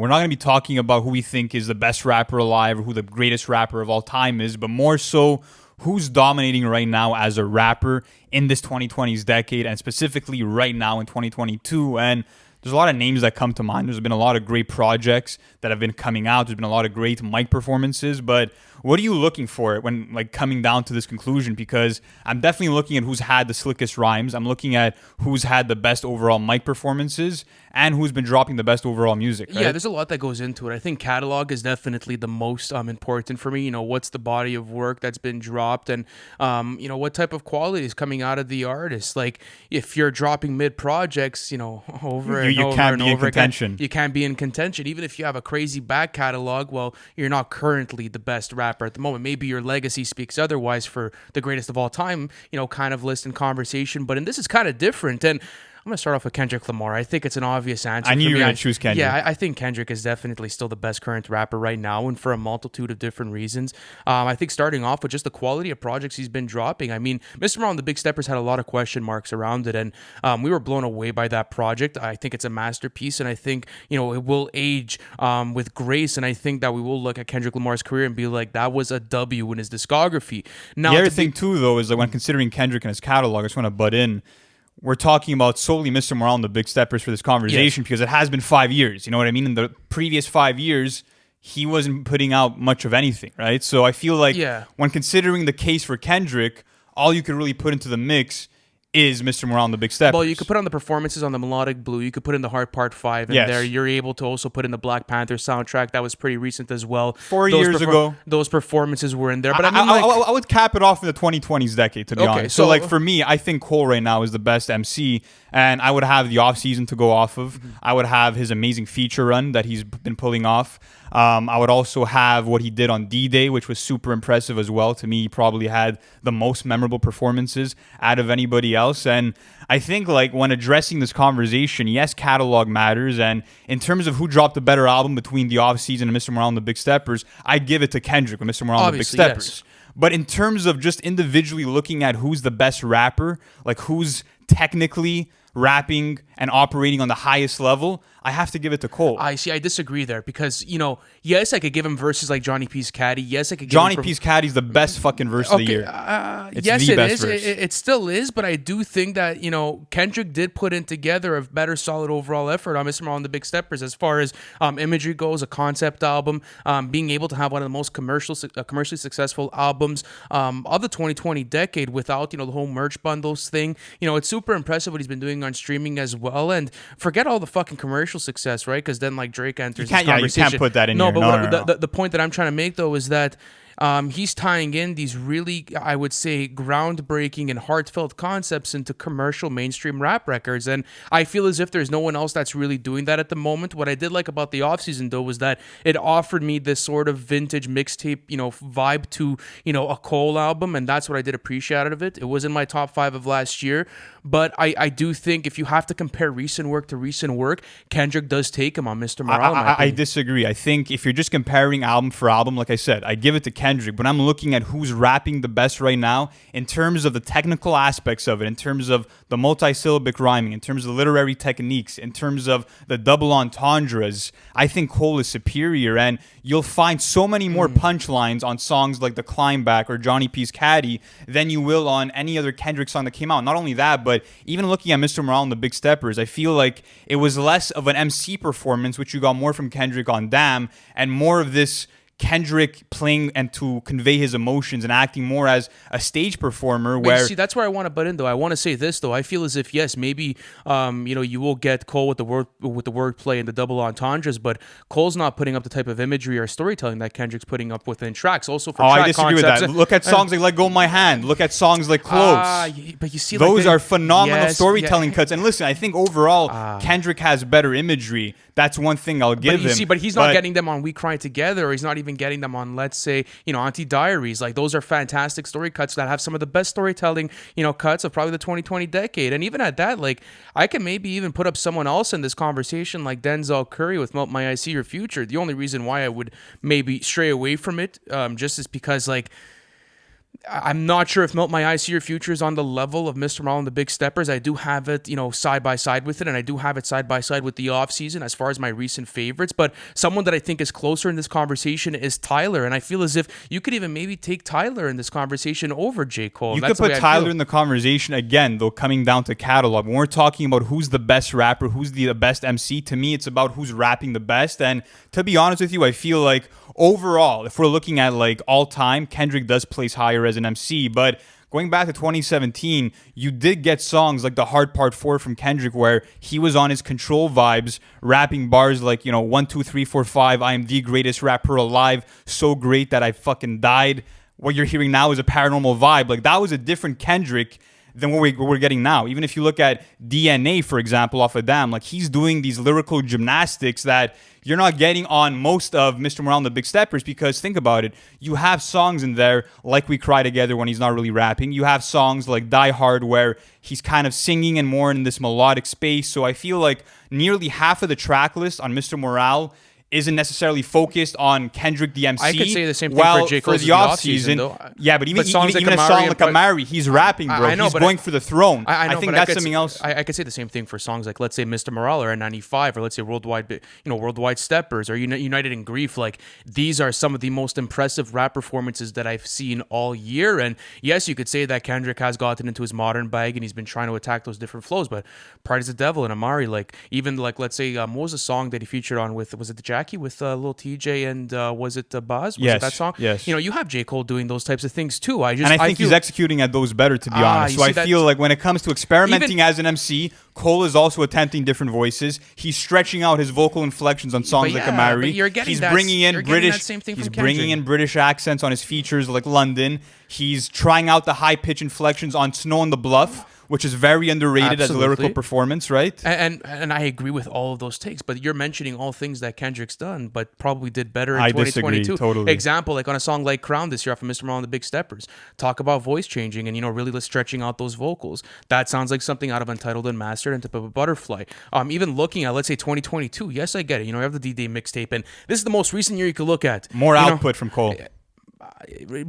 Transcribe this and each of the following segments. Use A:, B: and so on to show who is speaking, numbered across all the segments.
A: We're not going to be talking about who we think is the best rapper alive or who the greatest rapper of all time is, but more so who's dominating right now as a rapper in this 2020s decade, and specifically right now in 2022. And there's a lot of names that come to mind. There's been a lot of great projects that have been coming out. There's been a lot of great mic performances. But what are you looking for when coming down to this conclusion? Because I'm definitely looking at who's had the slickest rhymes. I'm looking at who's had the best overall mic performances and who's been dropping the best overall music. Right?
B: Yeah, there's a lot that goes into it. I think catalog is definitely the most important for me. What's the body of work that's been dropped, and what type of quality is coming out of the artist. Like, if you're dropping mid projects, over and over and over again, you can't be in contention. Even if you have a crazy back catalog, well, you're not currently the best rapper at the moment. Maybe your legacy speaks otherwise for the greatest of all time, kind of list and conversation. But this is kind of different. And I'm going to start off with Kendrick Lamar. I think it's an obvious answer.
A: I knew you were going to choose Kendrick.
B: Yeah, I think Kendrick is definitely still the best current rapper right now, and for a multitude of different reasons. I think starting off with just the quality of projects he's been dropping. I mean, Mr. Lamar and the Big Steppers had a lot of question marks around it, and we were blown away by that project. I think it's a masterpiece, and I think, it will age with grace, and I think that we will look at Kendrick Lamar's career and be like, that was a W in his discography. Now,
A: the other thing, too, though, is that when considering Kendrick and his catalog, I just want to butt in, we're talking about solely Mr. Morale and the Big Steppers for this conversation, because it has been 5 years. You know what I mean? In the previous 5 years, he wasn't putting out much of anything, right? So I feel like when considering the case for Kendrick, all you could really put into the mix is Mr. Morale and the Big Steppers.
B: Well, you could put on the performances on the Melodic Blue. You could put in the Heart Part 5 in there. You're able to also put in the Black Panther soundtrack. That was pretty recent as well.
A: 4 years ago.
B: Those performances were in there. But
A: I would cap it off in the 2020s decade, to be honest. So, for me, I think Cole right now is the best MC, and I would have the off-season to go off of. I would have his amazing feature run that he's been pulling off. I would also have what he did on D-Day, which was super impressive as well. To me, he probably had the most memorable performances out of anybody else. And I think when addressing this conversation, yes, catalog matters. And in terms of who dropped the better album between the off-season and Mr. Morale and the Big Steppers, I'd give it to Kendrick with Mr. Morale and the Big Steppers. Yes. But in terms of just individually looking at who's the best rapper, who's technically rapping and operating on the highest level, I have to give it to Cole.
B: I disagree there because, yes, I could give him verses like Johnny P's Caddy. Yes, I could give
A: Johnny P's Caddy's the best fucking verse of the year.
B: Yes, it is. It still is, but I do think that, Kendrick did put in together a better, solid overall effort on Mr. Morale and the Big Steppers as far as imagery goes, a concept album, being able to have one of the most commercially successful albums of the 2020 decade without, the whole merch bundles thing. It's super impressive what he's been doing on streaming as well, and forget all the fucking commercial success, right? Because then Drake enters this conversation.
A: You can't put that in here.
B: The point that I'm trying to make though is that he's tying in these really, I would say, groundbreaking and heartfelt concepts into commercial mainstream rap records. And I feel as if there's no one else that's really doing that at the moment. What I did like about the offseason, though, was that it offered me this sort of vintage mixtape, vibe to, a Cole album. And that's what I did appreciate out of it. It was in my top 5 of last year. But I do think if you have to compare recent work to recent work, Kendrick does take him on Mr. Morale.
A: I disagree. I think if you're just comparing album for album, like I said, I give it to Kendrick, but I'm looking at who's rapping the best right now in terms of the technical aspects of it, in terms of the multisyllabic rhyming, in terms of the literary techniques, in terms of the double entendres. I think Cole is superior, and you'll find so many more punchlines on songs like The Climb Back or Johnny P's Caddy than you will on any other Kendrick song that came out. Not only that, but even looking at Mr. Morale and the Big Steppers, I feel like it was less of an MC performance, which you got more from Kendrick on Damn, and more of this Kendrick playing and to convey his emotions and acting more as a stage performer. Where
B: see, that's where I want to butt in, though. I want to say this, though. I feel as if, yes, maybe you will get Cole with the wordplay and the double entendres, but Cole's not putting up the type of imagery or storytelling that Kendrick's putting up within tracks. Also for track
A: I disagree with that. Look at songs like "Let Go of My Hand." Look at songs like "Close."
B: But you see,
A: those are phenomenal storytelling cuts. And listen, I think overall Kendrick has better imagery. That's one thing I'll give him.
B: But he's not getting them on "We Cry Together," or he's not even getting them on, let's say, Auntie Diaries. Those are fantastic story cuts that have some of the best storytelling, cuts of probably the 2020 decade. And even at that, I can maybe even put up someone else in this conversation like Denzel Curry with "Melt My Eyes See Your Future." The only reason why I would maybe stray away from it, just is because I'm not sure if Melt My Eyes, See Your Future is on the level of Mr. Morale and the Big Steppers. I do have it, side by side with it, and I do have it side by side with the off season as far as my recent favorites. But someone that I think is closer in this conversation is Tyler, and I feel as if you could even maybe take Tyler in this conversation over J. Cole.
A: You could put Tyler in the conversation again, though, coming down to catalog. When we're talking about who's the best rapper, who's the best MC, to me, it's about who's rapping the best. And to be honest with you, I feel like overall, if we're looking at like all time, Kendrick does place higher as an MC. But going back to 2017, you did get songs like The Hard Part 4 from Kendrick where he was on his Control vibes, rapping bars like, 1, 2, 3, 4, 5, I am the greatest rapper alive, so great that I fucking died. What you're hearing now is a Paranormal Vibe. Like, that was a different Kendrick than what we're getting now. Even if you look at DNA, for example, off of Damn, like, he's doing these lyrical gymnastics that you're not getting on most of Mr. Morale and the Big Steppers, because think about it. You have songs in there like We Cry Together when he's not really rapping. You have songs like Die Hard where he's kind of singing and more in this melodic space. So I feel like nearly half of the track list on Mr. Morale isn't necessarily focused on Kendrick the MC.
B: I could say the same thing for J. Cole's
A: the off-season. Yeah, but even a song like Amari, he's rapping, bro. I know, he's going for the throne. I think that's something else.
B: I could say the same thing for songs like, let's say, Mr. Morale or N95, or let's say Worldwide Steppers or United in Grief. Like, these are some of the most impressive rap performances that I've seen all year. And yes, you could say that Kendrick has gotten into his modern bag and he's been trying to attack those different flows. But Pride is the Devil and Amari, like, even like, let's say, what was the song that he featured on with, was it the Jackie with Lil TJ and was it Buzz? Was it that song?
A: Yes.
B: You have J. Cole doing those types of things too.
A: I think he's executing at those better, to be honest. So I feel like when it comes to experimenting as an MC, Cole is also attempting different voices. He's stretching out his vocal inflections on songs like Amari. He's bringing in British accents on his features like London. He's trying out the high pitch inflections on Snow on the Bluff, which is very underrated as a lyrical performance, right?
B: And I agree with all of those takes, but you're mentioning all things that Kendrick's done, but probably did better in 2022.
A: Disagree, totally.
B: Example, like on a song like Crown this year off of Mr. Morale and the Big Steppers. Talk about voice changing and, really stretching out those vocals. That sounds like something out of Untitled and Mastered and Tip of a Butterfly. Even looking at, let's say, 2022, yes, I get it. You have the D-Day mixtape, and this is the most recent year you could look at.
A: More output from Cole.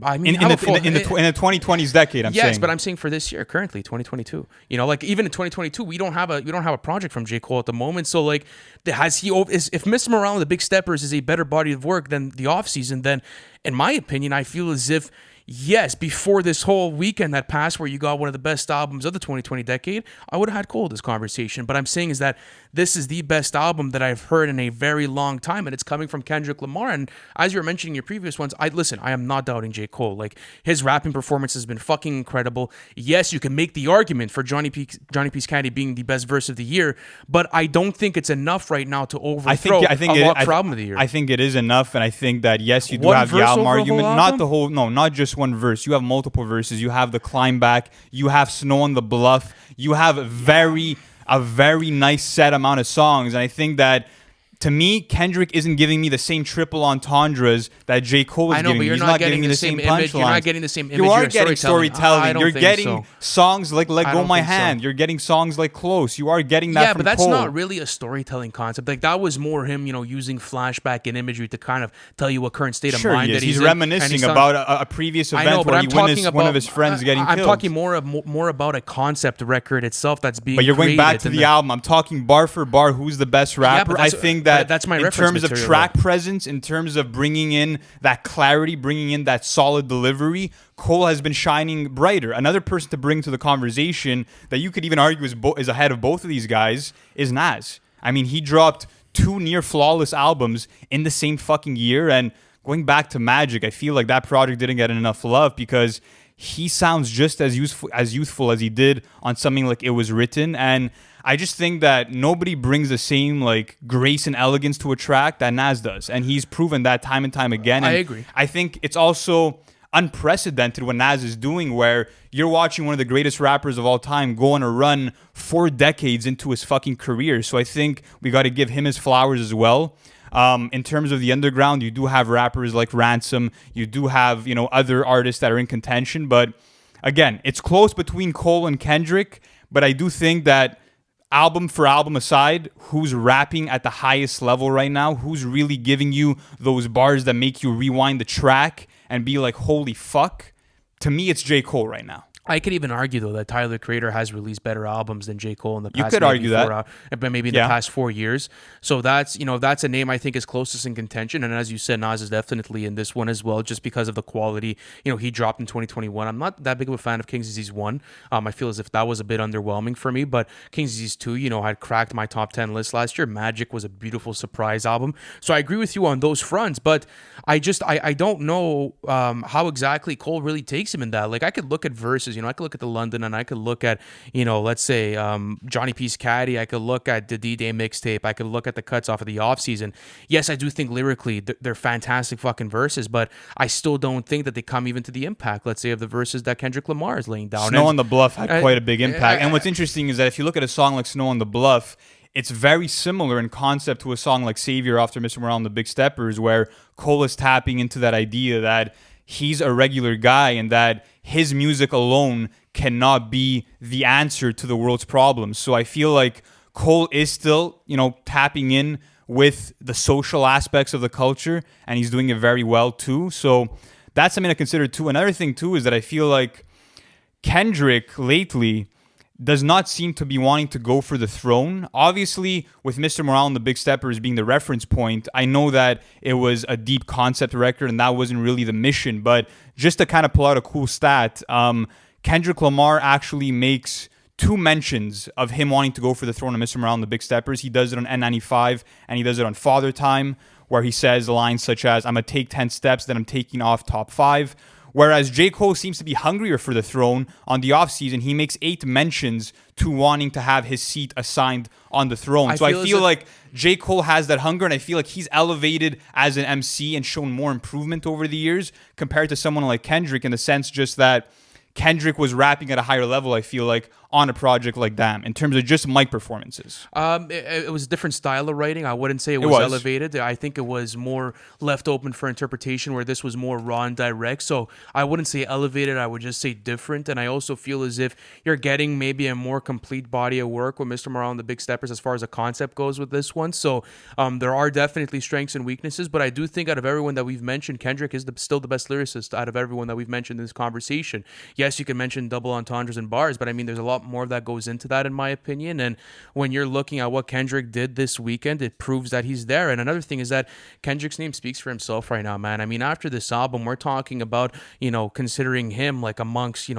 B: I mean,
A: in the 2020s decade, saying.
B: Yes, but I'm saying for this year, currently 2022. Like even in 2022, we don't have a project from J. Cole at the moment. So like, if Mr. Morale and the Big Steppers is a better body of work than the off season, then in my opinion, I feel as if, yes, before this whole weekend that passed where you got one of the best albums of the 2020 decade, I would have had Cole this conversation. But I'm saying is that this is the best album that I've heard in a very long time, and it's coming from Kendrick Lamar. And as you were mentioning your previous ones, I am not doubting J. Cole. Like, his rapping performance has been fucking incredible. Yes, you can make the argument for Johnny P's Caddy being the best verse of the year, but I don't think it's enough right now to overthrow album of the year.
A: I think it is enough, and I think that, yes, you do have the album argument. Not just one verse. You have multiple verses. You have the Climb Back. You have Snow on the Bluff. You have a very nice set amount of songs. And I think that, to me, Kendrick isn't giving me the same triple entendres that J. Cole is giving me. He's not giving me the same punchlines.
B: You're not getting the same image.
A: You are getting storytelling. You're getting
B: so.
A: songs like Let Go My Hand. You're getting songs like Close. You are getting that from Cole.
B: Yeah, but that's not really a storytelling concept. Like, that was more him, using flashback and imagery to kind of tell you what current state of mind that he's in.
A: He's reminiscing about a previous event where he witnessed one of his friends getting killed.
B: I'm talking more about a concept record itself that's being created.
A: But you're going back to the album. I'm talking bar for bar. Who's the best rapper? I think
B: that's my reference.
A: In terms of track presence, in terms of bringing in that clarity, bringing in that solid delivery, Cole has been shining brighter. Another person to bring to the conversation that you could even argue is ahead of both of these guys is Nas. I mean, he dropped 2 near flawless albums in the same fucking year. And going back to Magic, I feel like that project didn't get enough love because he sounds just as youthful as he did on something like It Was Written. And I just think that nobody brings the same like grace and elegance to a track that Nas does. And he's proven that time and time again. And
B: I agree.
A: I think it's also unprecedented what Nas is doing, where you're watching one of the greatest rappers of all time go on a run 4 decades into his fucking career. So I think we got to give him his flowers as well. In terms of the underground, you do have rappers like Ransom. You do have, other artists that are in contention. But again, it's close between Cole and Kendrick. But I do think that, album for album aside, who's rapping at the highest level right now, who's really giving you those bars that make you rewind the track and be like, holy fuck, to me, it's J. Cole right now.
B: I could even argue though that Tyler the Creator has released better albums than J. Cole in the past.
A: You could argue that,
B: but maybe in the past 4 years. So that's that's a name I think is closest in contention. And as you said, Nas is definitely in this one as well, just because of the quality. He dropped in 2021. I'm not that big of a fan of King's Disease 1. I feel as if that was a bit underwhelming for me. But King's Disease 2, had cracked my top 10 list last year. Magic was a beautiful surprise album. So I agree with you on those fronts. But I don't know how exactly Cole really takes him in that. Like I could look at verses. I could look at the London, and I could look at, let's say Johnny P's Caddy. I could look at the D-Day mixtape. I could look at the cuts off of the offseason. Yes, I do think lyrically they're fantastic fucking verses, but I still don't think that they come even to the impact, let's say, of the verses that Kendrick Lamar is laying down.
A: Snow on the Bluff had quite a big impact. And what's interesting is that if you look at a song like Snow on the Bluff, it's very similar in concept to a song like Savior after Mr. Morale and the Big Steppers, where Cole is tapping into that idea that he's a regular guy and that his music alone cannot be the answer to the world's problems. So I feel like Cole is still, tapping in with the social aspects of the culture, and he's doing it very well too. So that's something to consider too. Another thing too is that I feel like Kendrick lately does not seem to be wanting to go for the throne. Obviously, with Mr. Morale and the Big Steppers being the reference point, I know that it was a deep concept record and that wasn't really the mission. But just to kind of pull out a cool stat, Kendrick Lamar actually makes 2 mentions of him wanting to go for the throne of Mr. Morale and the Big Steppers. He does it on N95 and he does it on Father Time, where he says lines such as, I'm going to take 10 steps, then I'm taking off top 5. Whereas J. Cole seems to be hungrier for the throne. On the offseason, he makes 8 mentions to wanting to have his seat assigned on the throne. I feel like J. Cole has that hunger, and I feel like he's elevated as an MC and shown more improvement over the years compared to someone like Kendrick, in the sense just that Kendrick was rapping at a higher level, I feel like, on a project like Damn, in terms of just mic performances.
B: It was a different style of writing. I wouldn't say it was elevated. I think it was more left open for interpretation, where this was more raw and direct. So I wouldn't say elevated. I would just say different. And I also feel as if you're getting maybe a more complete body of work with Mr. Morale and the Big Steppers as far as a concept goes with this one. So there are definitely strengths and weaknesses, but I do think out of everyone that we've mentioned, Kendrick is still the best lyricist out of everyone that we've mentioned in this conversation. Yes, you can mention double entendres and bars, but I mean, there's a lot more that goes into that, in my opinion. And when you're looking at what Kendrick did this weekend, it proves that he's there. And another thing is that Kendrick's name speaks for himself right now, man. I mean, after this album, we're talking about, considering him like amongst,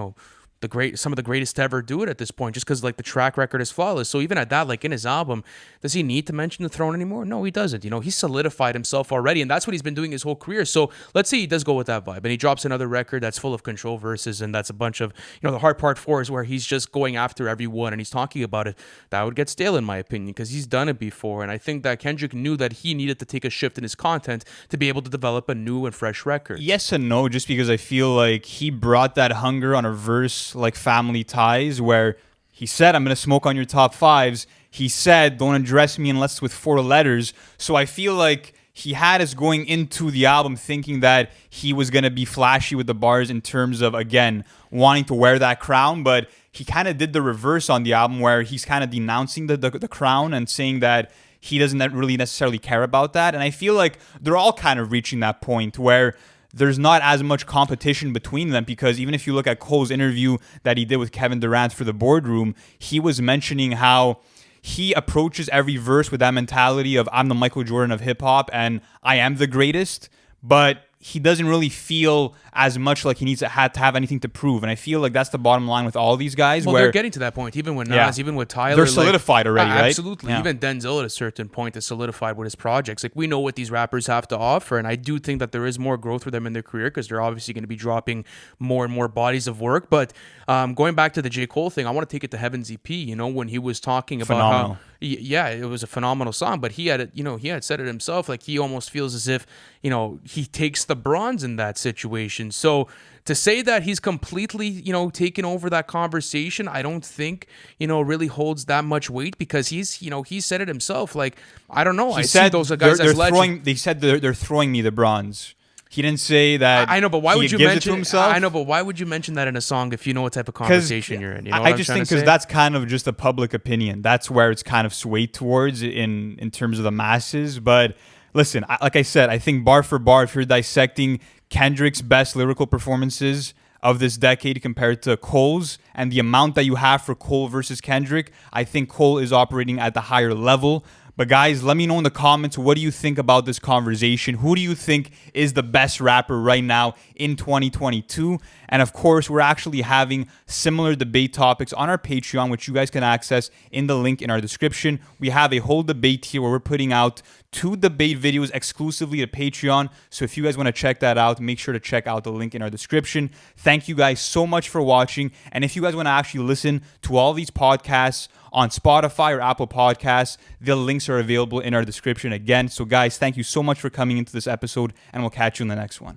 B: some of the greatest to ever do it at this point, just because like the track record is flawless. So even at that, like in his album, does he need to mention the throne anymore? No, he doesn't. He's solidified himself already, and that's what he's been doing his whole career. So let's say he does go with that vibe, and he drops another record that's full of control verses, and that's a bunch of, the hard part 4 is where he's just going after everyone and he's talking about it. That would get stale, in my opinion, because he's done it before. And I think that Kendrick knew that he needed to take a shift in his content to be able to develop a new and fresh record.
A: Yes and no, just because I feel like he brought that hunger on a verse like Family Ties, where he said, I'm going to smoke on your top 5s. He said, don't address me unless it's with 4 letters. So I feel like he had us going into the album thinking that he was going to be flashy with the bars in terms of, again, wanting to wear that crown. But he kind of did the reverse on the album, where he's kind of denouncing the crown and saying that he doesn't really necessarily care about that. And I feel like they're all kind of reaching that point where there's not as much competition between them, because even if you look at Cole's interview that he did with Kevin Durant for the Boardroom, he was mentioning how he approaches every verse with that mentality of, I'm the Michael Jordan of hip hop and I am the greatest, but he doesn't really feel as much like he needs to have anything to prove. And I feel like that's the bottom line with all these guys.
B: Well,
A: where
B: they're getting to that point. Even with Nas, even with Tyler.
A: They're solidified already, right?
B: Absolutely. Yeah. Even Denzel at a certain point is solidified with his projects. Like, we know what these rappers have to offer. And I do think that there is more growth for them in their career, because they're obviously going to be dropping more and more bodies of work. But going back to the J. Cole thing, I want to take it to Heaven's EP, when he was talking about how, yeah, it was a phenomenal song, but he had said it himself. Like, he almost feels as if, he takes the bronze in that situation. So to say that he's completely, taken over that conversation, I don't think, really holds that much weight, because he said it himself. Like, I don't know.
A: He said those guys as legends. They said they're throwing me the bronze. He didn't say that.
B: I know, but why would you mention
A: it to himself?
B: I know, but why would you mention that in a song if you know what type of conversation you're in? You know
A: I just think because that's kind of just a public opinion. That's where it's kind of swayed towards in terms of the masses. But listen, like I said, I think bar for bar, if you're dissecting Kendrick's best lyrical performances, of this decade compared to Cole's, and the amount that you have for Cole versus Kendrick, I think Cole is operating at the higher level. But guys, let me know in the comments, what do you think about this conversation? Who do you think is the best rapper right now in 2022? And of course, we're actually having similar debate topics on our Patreon, which you guys can access in the link in our description. We have a whole debate here where we're putting out 2 debate videos exclusively to Patreon. So if you guys want to check that out, make sure to check out the link in our description. Thank you guys so much for watching. And if you guys want to actually listen to all these podcasts on Spotify or Apple Podcasts, the links are available in our description again. So guys, thank you so much for coming into this episode, and we'll catch you in the next one.